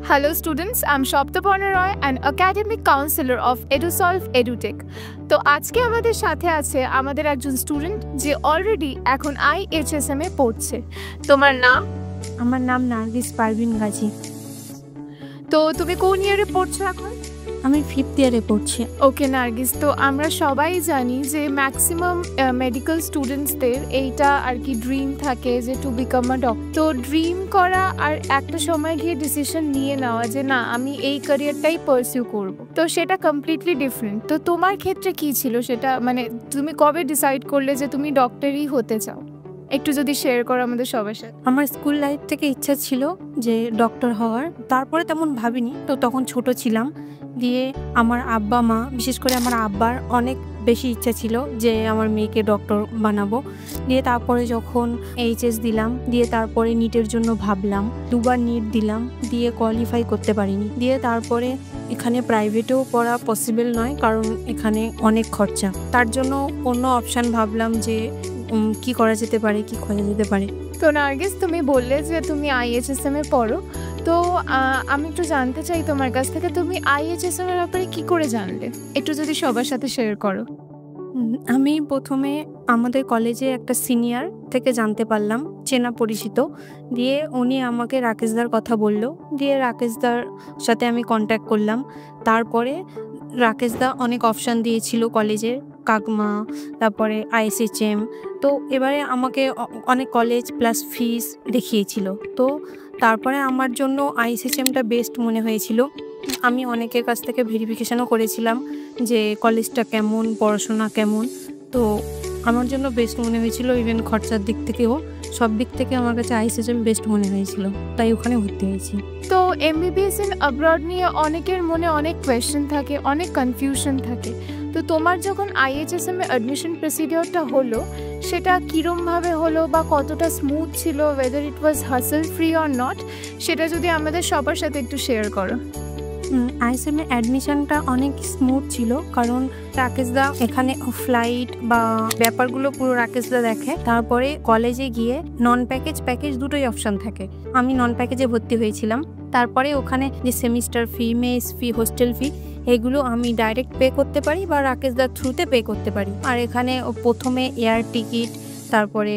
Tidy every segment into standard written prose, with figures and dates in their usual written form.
Hello students, I'm Shoptaparna Roy, an academic counselor of EduSolve EduTech. তো আজকে আমাদের সাথে আছে আমাদের একজন স্টুডেন্ট যে অলরেডি এখন IHSM এ পড়ছে। তোমার নাম? আমার নাম নার্গিস পারভিন গাজী। তো তুমি কোন ইয়ারে পড়ছো এখন? আমি 5th ইয়ারে পড়ছি। ওকে নার্গিস, তো আমরা সবাই জানি যে ম্যাক্সিমাম মেডিকেল স্টুডেন্টসদের এইটা আর কি ড্রিম থাকে যে টু বিকাম আ ডক্টর। তো ড্রিম করা আর একটা সময় গিয়ে ডিসিশন নিয়ে নেওয়া যে না আমি এই ক্যারিয়ারটাই পারসিউ করব, তো সেটা কমপ্লিটলি ডিফারেন্ট। তো তোমার ক্ষেত্রে কি ছিল সেটা, মানে তুমি কবে ডিসাইড করলে যে তুমি ডক্টরই হতে চাও? একটু যদি শেয়ার করো আমাদের সবার সাথে। আমার স্কুল লাইফ থেকে ইচ্ছা ছিল যে ডক্টর হওয়ার, তারপরে তেমন ভাবিনি, তো তখন ছোট ছিলাম। দিয়ে আমার আব্বা মা, বিশেষ করে আমার আব্বার অনেক বেশি ইচ্ছা ছিল যে আমার মেয়েকে ডক্টর বানাবো। দিয়ে তারপরে যখন এইচএস দিলাম, দিয়ে তারপরে নিটের জন্য ভাবলাম, দুবার নিট দিলাম, দিয়ে কোয়ালিফাই করতে পারিনি। দিয়ে তারপরে এখানে প্রাইভেটেও পড়া পসিবল নয়, কারণ এখানে অনেক খরচা। তার জন্য অন্য অপশান ভাবলাম যে কি করা যেতে পারে, কি খোঁজা যেতে পারে। তো নার্গিস, তুমি বললে যে তুমি IHSM এ পড়ো, তো আমি একটু জানতে চাই তোমার কাছ থেকে তুমি IHSM এর ব্যাপারে কি করে জানলে, একটু যদি সবার সাথে শেয়ার করো। আমি প্রথমে আমাদের কলেজে একটা সিনিয়র থেকে জানতে পারলাম, চেনা পরিচিত। দিয়ে উনি আমাকে রাকেশদার কথা বলল, দিয়ে রাকেশদার সাথে আমি কন্ট্যাক্ট করলাম। তারপরে রাকেশদা অনেক অপশান দিয়েছিল কলেজের, কাকমা, তারপরে ISHM। তো এবারে আমাকে অনেক কলেজ প্লাস ফিস দেখিয়েছিল। তো তারপরে আমার জন্য ISHMটা বেস্ট মনে হয়েছিল। আমি অনেকের কাছ থেকে ভেরিফিকেশানও করেছিলাম যে কলেজটা কেমন, পড়াশোনা কেমন। তো আমার জন্য বেস্ট মনে হয়েছিল, ইভেন খরচার দিক থেকেও সব দিক থেকে আমার কাছে ISHM বেস্ট মনে হয়েছিল, তাই ওখানে ভর্তি হয়েছি। তো MBBS ইন অ্যাব্রড নিয়ে অনেকের মনে অনেক কোয়েশ্চেন থাকে, অনেক কনফিউশন থাকে। তো তোমার যখন IHSM এ অ্যাডমিশন প্রসিডিওরটা হলো, সেটা কীরমভাবে হলো বা কতটা স্মুথ ছিল, weather it was hassle free or not, সেটা যদি আমাদের সবার সাথে একটু শেয়ার করো। ISHM এ অ্যাডমিশনটা অনেক স্মুথ ছিল, কারণ রাকেশদা এখানে ফ্লাইট বা ব্যাপারগুলো পুরো রাকেশদা দেখে। তারপরে কলেজে গিয়ে নন প্যাকেজ দুটোই অপশান থাকে। আমি নন প্যাকেজে ভর্তি হয়েছিলাম। তারপরে ওখানে যে সেমিস্টার ফি, মেস ফি, হোস্টেল ফি, এগুলো আমি ডাইরেক্ট পে করতে পারি বা রাকেশদার থ্রুতে পে করতে পারি। আর এখানে প্রথমে এয়ার টিকিট, তারপরে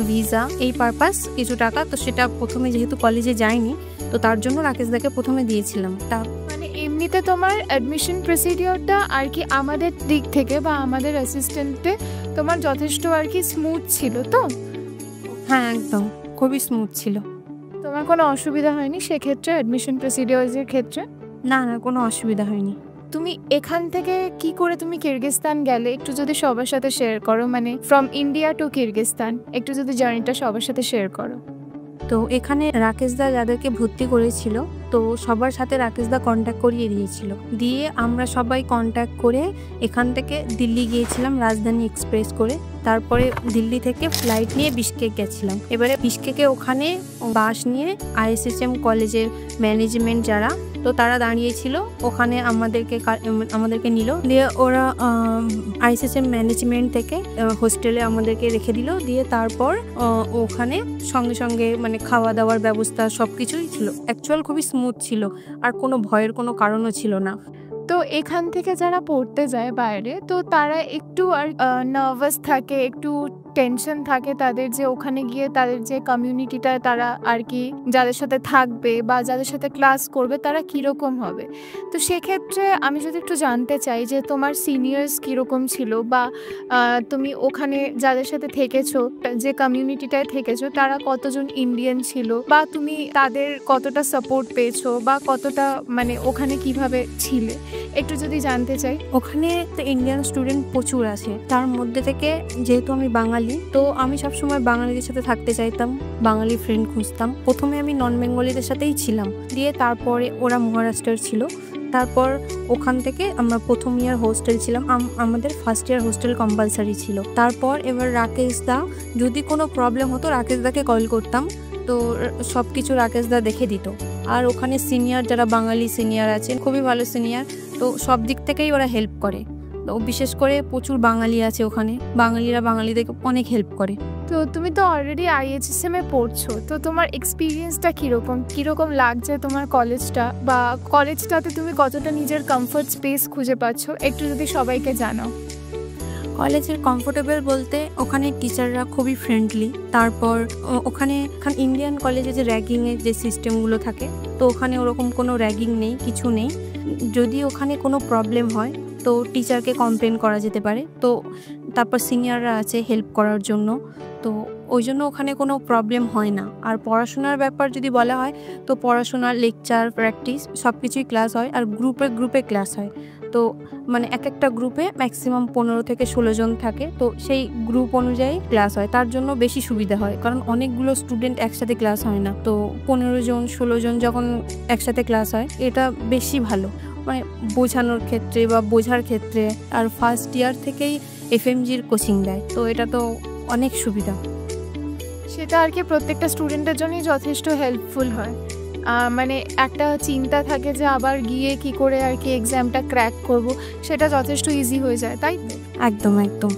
ভিসা, এই পারপাস কিছু টাকা, তো সেটা প্রথমে যেহেতু কলেজে যায়নি, তো তার জন্য রাকেশদাকে প্রথমে দিয়েছিলাম। মানে এমনিতে তোমার অ্যাডমিশন প্রসিডিওরটা আর কি আমাদের দিক থেকে বা আমাদের অ্যাসিস্ট্যান্টে তোমার যথেষ্ট আর কি স্মুথ ছিল তো? হ্যাঁ, একদম খুবই স্মুথ ছিল। তোমার কোনো অসুবিধা হয়নি সেক্ষেত্রে অ্যাডমিশন প্রসিডিওরের ক্ষেত্রে? না, কোনো অসুবিধা হয়নি। তুমি এখান থেকে কি করে তুমি কিরগিজস্তান গেলে, একটু যদি সবার সাথে শেয়ার করো, মানে ফ্রম ইন্ডিয়া টু কিরগিজস্তান, একটু যদি জার্নিটা সবার সাথে শেয়ার করো। তো এখানে রাকেশদা যাদেরকে ভর্তি করেছিল, তো সবার সাথে রাকেশদা কন্ট্যাক্ট করিয়ে দিয়েছিল। দিয়ে আমরা সবাই কন্ট্যাক্ট করে এখান থেকে দিল্লি গিয়েছিলাম রাজধানী এক্সপ্রেস করে। তারপরে দিল্লি থেকে ফ্লাইট নিয়ে বিশকেক গেছিলাম। এবারে বিশকেকে ওখানে বাস নিয়ে ISHM কলেজের ম্যানেজমেন্ট যারা, তো তারা দাঁড়িয়েছিল ওখানে, আমাদেরকে নিল। দিয়ে ওরা ISHM ম্যানেজমেন্ট থেকে হোস্টেলে আমাদেরকে রেখে দিল। দিয়ে তারপর ওখানে সঙ্গে সঙ্গে মানে খাওয়া দাওয়ার ব্যবস্থা সব কিছুই ছিল। অ্যাকচুয়াল খুবই স্মুথ ছিল, আর কোনো ভয়ের কোনো কারণও ছিল না। তো এখান থেকে যারা পড়তে যায় বাইরে, তো তারা একটু আর নার্ভাস থাকে, একটু টেনশন থাকে তাদের, যে ওখানে গিয়ে তাদের যে কমিউনিটিটা তারা আর কি যাদের সাথে থাকবে বা যাদের সাথে ক্লাস করবে তারা কীরকম হবে। তো সেক্ষেত্রে আমি যদি একটু জানতে চাই যে তোমার সিনিয়র্স কীরকম ছিল, বা তুমি ওখানে যাদের সাথে থেকেছো, যে কমিউনিটিটায় থেকেছো, তারা কতজন ইন্ডিয়ান ছিল, বা তুমি তাদের কতটা সাপোর্ট পেয়েছো, বা কতটা মানে ওখানে কিভাবে ছিলে, একটু যদি জানতে চাই। ওখানে তো ইন্ডিয়ান স্টুডেন্ট প্রচুর আছে, তার মধ্যে থেকে যেহেতু আমি বাঙালি, তো আমি সবসময় বাঙালিদের সাথে থাকতে চাইতাম, বাঙালি ফ্রেন্ড খুঁজতাম। প্রথমে আমি নন বেঙ্গলিদের সাথেই ছিলাম, দিয়ে তারপরে ওরা মহারাষ্ট্রের ছিল। তারপর ওখান থেকে আমরা প্রথম ইয়ার হোস্টেল ছিলাম, আমাদের ফার্স্ট ইয়ার হোস্টেল কম্পালসারি ছিল। তারপর এবার রাকেশদা, যদি কোনো প্রবলেম হতো রাকেশদাকে কল করতাম, তো সব কিছু রাকেশদা দেখে দিত। আর ওখানে সিনিয়র যারা বাঙালি সিনিয়র আছেন, খুবই ভালো সিনিয়র, তো সব দিক থেকেই ওরা হেল্প করে। তো বিশেষ করে প্রচুর বাঙালি আছে ওখানে, বাঙালিরা বাঙালিদেরকে অনেক হেল্প করে। তো তুমি তো অলরেডি IHSM এ পড়ছো, তো তোমার এক্সপিরিয়েন্সটা কিরকম লাগছে তোমার কলেজটা, বা কলেজটাতে তুমি কতটা নিজের কমফর্ট স্পেস খুঁজে পাচ্ছ, একটু যদি সবাইকে জানাও। কলেজের কমফোর্টেবল বলতে ওখানে টিচাররা খুবই ফ্রেন্ডলি। তারপর ওখানে ইন্ডিয়ান কলেজে যে র্যাগিংয়ের যে সিস্টেমগুলো থাকে, তো ওখানে ওরকম কোনো র্যাগিং নেই, কিছু নেই। যদি ওখানে কোনো প্রবলেম হয় তো টিচারকে কমপ্লেন করা যেতে পারে, তো তারপর সিনিয়ররা আছে হেল্প করার জন্য, তো ওই জন্য ওখানে কোনো প্রবলেম হয় না। আর পড়াশোনার ব্যাপার যদি বলা হয় তো পড়াশোনার লেকচার প্র্যাকটিস সব কিছুই ক্লাস হয়, আর গ্রুপে ক্লাস হয়। তো মানে এক একটা গ্রুপে ম্যাক্সিমাম 15 থেকে 16 জন থাকে, তো সেই গ্রুপ অনুযায়ী ক্লাস হয়। তার জন্য বেশি সুবিধা হয়, কারণ অনেকগুলো স্টুডেন্ট একসাথে ক্লাস হয় না। তো 15 জন 16 জন যখন একসাথে ক্লাস হয় এটা বেশি ভালো, মানে বোঝানোর ক্ষেত্রে বা বোঝার ক্ষেত্রে। আর ফার্স্ট ইয়ার থেকেই FMGর কোচিং দেয়, তো এটা তো অনেক সুবিধা। সেটা আর কি প্রত্যেকটা স্টুডেন্টের জন্যই যথেষ্ট হেল্পফুল হয়। মানে একটা চিন্তা থাকে যে আবার গিয়ে কি করে আর কি এক্সামটা ক্র্যাক করব, সেটা যথেষ্ট ইজি হয়ে যায়, তাই তো? একদম একদম।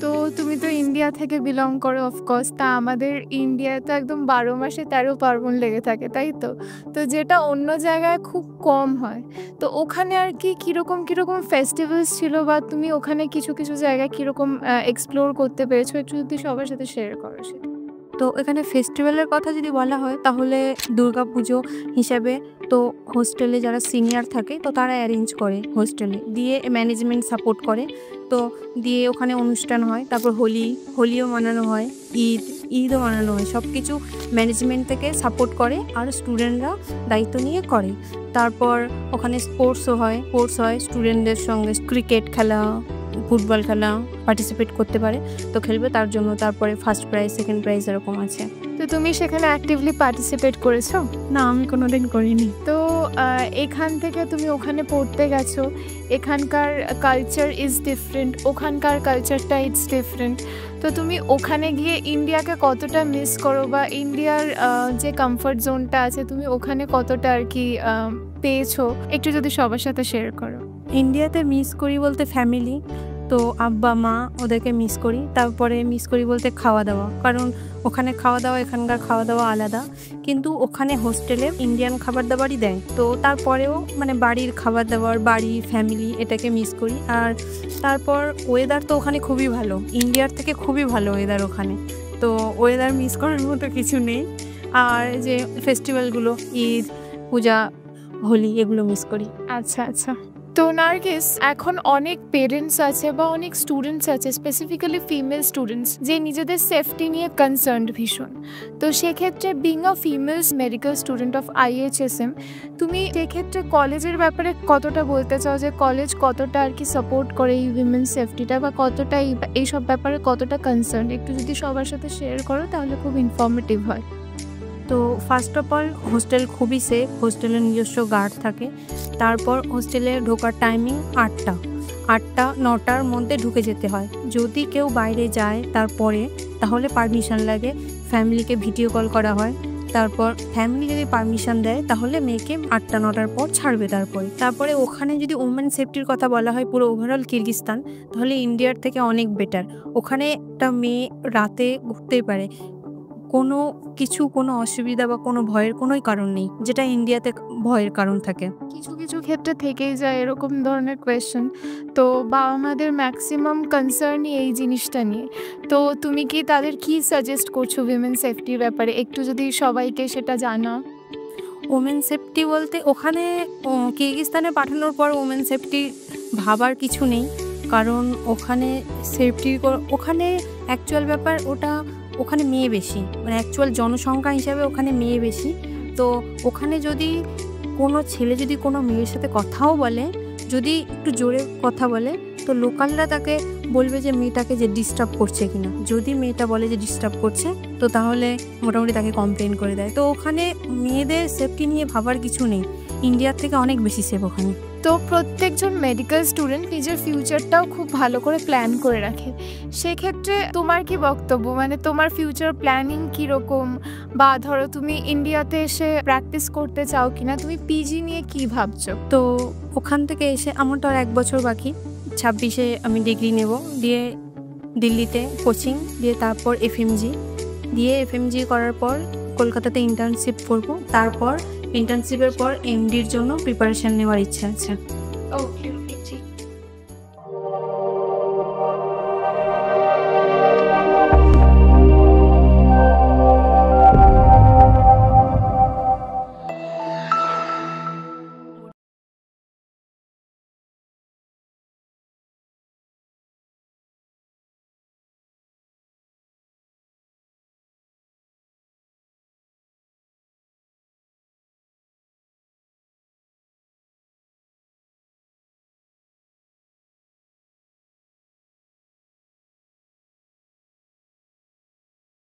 তো তুমি তো ইন্ডিয়া থেকে বিলং করো অফকোর্স, তা আমাদের ইন্ডিয়ায় তো একদম 12 মাসে 13 পার্বণ লেগে থাকে, তাই তো? তো যেটা অন্য জায়গায় খুব কম হয়। তো ওখানে আর কি কীরকম ফেস্টিভ্যালস ছিল, বা তুমি ওখানে কিছু জায়গায় কীরকম এক্সপ্লোর করতে পেরেছো, একটু যদি সবার সাথে শেয়ার করো সেটা। তো এখানে ফেস্টিভ্যালের কথা যদি বলা হয় তাহলে দুর্গাপুজো হিসাবে তো হোস্টেলে যারা সিনিয়র থাকে তো তারা অ্যারেঞ্জ করে, হোস্টেলে দিয়ে ম্যানেজমেন্ট সাপোর্ট করে, তো দিয়ে ওখানে অনুষ্ঠান হয়। তারপর হোলিও মানানো হয়, ঈদও মানানো হয়, সব কিছু ম্যানেজমেন্ট থেকে সাপোর্ট করে আর স্টুডেন্টরা দায়িত্ব নিয়ে করে। তারপর ওখানে স্পোর্টস হয়, স্টুডেন্টদের সঙ্গে ক্রিকেট খেলা, ফুটবল খেলা পার্টিসিপেট করতে পারে, তো খেলবে তার জন্য। তারপরে ফার্স্ট প্রাইজ, সেকেন্ড প্রাইজ এরকম আছে। তো তুমি সেখানে অ্যাক্টিভলি পার্টিসিপেট করেছো? না, আমি কোনোদিন করিনি। তো এখান থেকে তুমি ওখানে পড়তে গেছো, এখানকার কালচার ইজ ডিফারেন্ট, ওখানকার কালচারটা ইটস ডিফারেন্ট। তো তুমি ওখানে গিয়ে ইন্ডিয়াকে কতটা মিস করো, বা ইন্ডিয়ার যে কমফর্ট জোনটা আছে তুমি ওখানে কতটা আর কি পেয়েছো, একটু যদি সবার সাথে শেয়ার করো। ইন্ডিয়াতে মিস করি বলতে ফ্যামিলি, তো আব্বা মা ওদেরকে মিস করি। তারপরে মিস করি বলতে খাওয়া দাওয়া, কারণ ওখানে খাওয়া দাওয়া এখানকার খাওয়া দাওয়া আলাদা, কিন্তু ওখানে হোস্টেলে ইন্ডিয়ান খাবার দাবারই দেয়। তো তারপরেও মানে বাড়ির খাবার দাবার, বাড়ি ফ্যামিলি এটাকে মিস করি। আর তারপর ওয়েদার তো ওখানে খুবই ভালো, ইন্ডিয়ার থেকে খুবই ভালো ওয়েদার ওখানে, তো ওয়েদার মিস করার মতো কিছু নেই। আর যে ফেস্টিভ্যালগুলো ঈদ, পূজা, হোলি এগুলো মিস করি। আচ্ছা। তো নার্গিস, এখন অনেক পেরেন্টস আছে বা অনেক স্টুডেন্টস আছে, স্পেসিফিক্যালি ফিমেল স্টুডেন্টস, যে নিজেদের সেফটি নিয়ে কনসার্নড ভীষণ। তো সেক্ষেত্রে being a females medical student of IHSM, তুমি সেক্ষেত্রে কলেজের ব্যাপারে কতটা বলতে চাও, যে কলেজ কতটা আর কি সাপোর্ট করে এই উইমেন সেফটিটা, বা কতটা এইসব ব্যাপারে কতটা কনসার্ন, একটু যদি সবার সাথে শেয়ার করো তাহলে খুব ইনফরমেটিভ হয়। তো ফার্স্ট অফ অল হোস্টেল খুবই সেফ, হোস্টেলের নিজস্ব গার্ড থাকে। তারপর হোস্টেলে ঢোকার টাইমিং 8টা 9টার মধ্যে ঢুকে যেতে হয়। যদি কেউ বাইরে যায় তারপরে তাহলে পারমিশন লাগে, ফ্যামিলিকে ভিডিও কল করা হয়। তারপর ফ্যামিলি যদি পারমিশন দেয় তাহলে মেয়েকে 8টা 9টার পর ছাড়বে। তারপরে ওখানে যদি উমেন সেফটির কথা বলা হয় পুরো ওভারঅল কিরগিজস্তান, তাহলে ইন্ডিয়ার থেকে অনেক বেটার। ওখানে একটা মেয়ে রাতে ঘুরতেই পারে, কোনো অসুবিধা বা কোনো ভয়ের কোনোই কারণ নেই, যেটা ইন্ডিয়াতে ভয়ের কারণ থাকে। কিছু ক্ষেত্রে থেকেই যায় এরকম ধরনের কোয়েশ্চেন। তো বাবা মাদের ম্যাক্সিমাম কনসার্নই এই জিনিসটা নিয়ে। তো তুমি কি তাদের কি সাজেস্ট করছো উইমেন সেফটির ব্যাপারে, একটু যদি সবাইকে সেটা জানাও। ওমেন সেফটি বলতে ওখানে কিরগিজস্তানে পাঠানোর পর ওমেন সেফটি ভাবার কিছু নেই, কারণ ওখানে ওখানে অ্যাকচুয়াল ব্যাপার ওটা, ওখানে মেয়ে বেশি, মানে অ্যাকচুয়াল জনসংখ্যা হিসাবে ওখানে মেয়ে বেশি। তো ওখানে যদি কোনো ছেলে যদি কোনো মেয়ের সাথে কথাও বলে, যদি একটু জোরে কথা বলে, তো লোকালরা তাকে বলবে যে মেয়েটাকে যে ডিস্টার্ব করছে কিনা। যদি মেয়েটা বলে যে ডিস্টার্ব করছে তো তাহলে মোটামুটি তাকে কমপ্লেন করে দেয়। তো ওখানে মেয়েদের সেফটি নিয়ে ভাবার কিছু নেই, ইন্ডিয়ার থেকে অনেক বেশি সেফ ওখানে। তো প্রত্যেকজন মেডিকেল স্টুডেন্ট নিজের ফিউচারটাও খুব ভালো করে প্ল্যান করে রাখে। সেক্ষেত্রে তোমার কি বক্তব্য, মানে তোমার ফিউচার প্ল্যানিং কীরকম, বা ধরো তুমি ইন্ডিয়াতে এসে প্র্যাকটিস করতে চাও কিনা, তুমি পিজি নিয়ে কি ভাবছো? তো ওখান থেকে এসে আমার তো আর 1 বছর বাকি, 26-এ আমি ডিগ্রি নেব, দিয়ে দিল্লিতে কোচিং, দিয়ে তারপর এফএমজি, দিয়ে এফএমজি করার পর কলকাতাতে ইন্টার্নশিপ করব, তারপর ইন্টার্নশিপের পর এমডির জন্য প্রিপারেশন নেওয়ার ইচ্ছা আছে। ওকে।